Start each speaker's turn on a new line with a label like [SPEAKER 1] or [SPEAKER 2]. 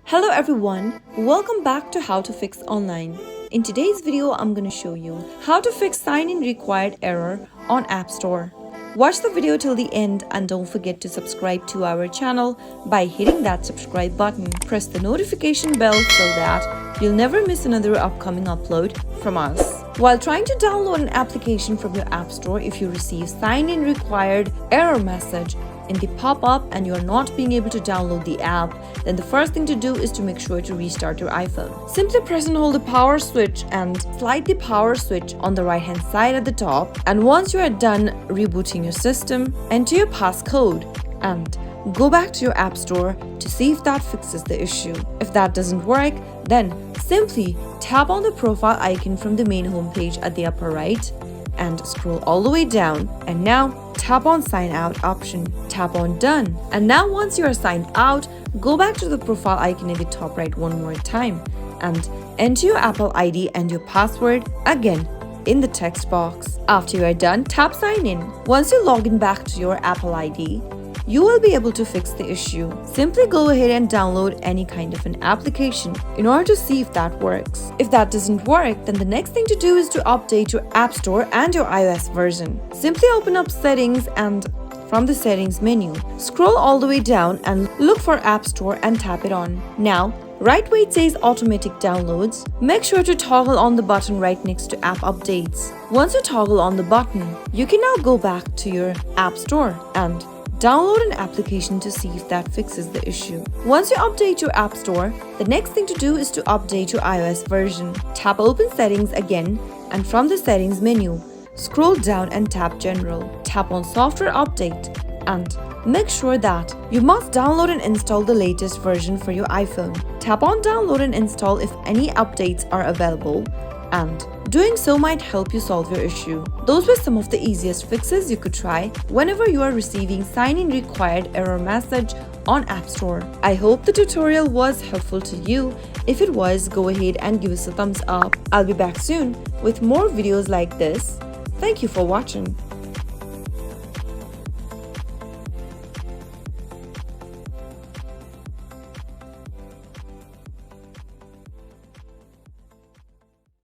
[SPEAKER 1] Hello everyone, welcome back to How to Fix Online. In today's video, I'm going to show you how to fix sign-in required error on App Store. Watch the video till the end and don't forget to subscribe to our channel by hitting that subscribe button. Press the notification bell so that you'll never miss another upcoming upload from us. While trying to download an application from your App Store, if you receive sign-in required error message in the pop-up and you're not being able to download the app, then the first thing to do is to make sure to restart your iPhone. Simply press and hold the power switch and slide the power switch on the right hand side at the top, and once you are done rebooting your system, enter your passcode and go back to your App Store to see if that fixes the issue. If that doesn't work, then simply tap on the profile icon from the main homepage at the upper right and scroll all the way down, and now tap on sign out option. Tap on done, and now once you are signed out, go back to the profile icon at the top right one more time and enter your Apple ID and your password again in the text box. After you are done, tap sign in. Once you log in back to your Apple ID, you will be able to fix the issue. Simply go ahead and download any kind of an application in order to see if that works. If that doesn't work, then the next thing to do is to update your App Store and your iOS version. Simply open up settings and from the settings menu, scroll all the way down and look for App Store and tap it on. Now, right where it says automatic downloads, make sure to toggle on the button right next to app updates. Once you toggle on the button, you can now go back to your App Store and download an application to see if that fixes the issue. Once you update your App Store, the next thing to do is to update your iOS version. Tap Open Settings again, and from the Settings menu, scroll down and tap General. Tap on Software Update and make sure that you must download and install the latest version for your iPhone. Tap on Download and install if any updates are available, and doing so might help you solve your issue. Those were some of the easiest fixes you could try whenever you are receiving sign-in required error message on App Store. I hope the tutorial was helpful to you. If it was, go ahead and give us a thumbs up. I'll be back soon with more videos like this. Thank you for watching.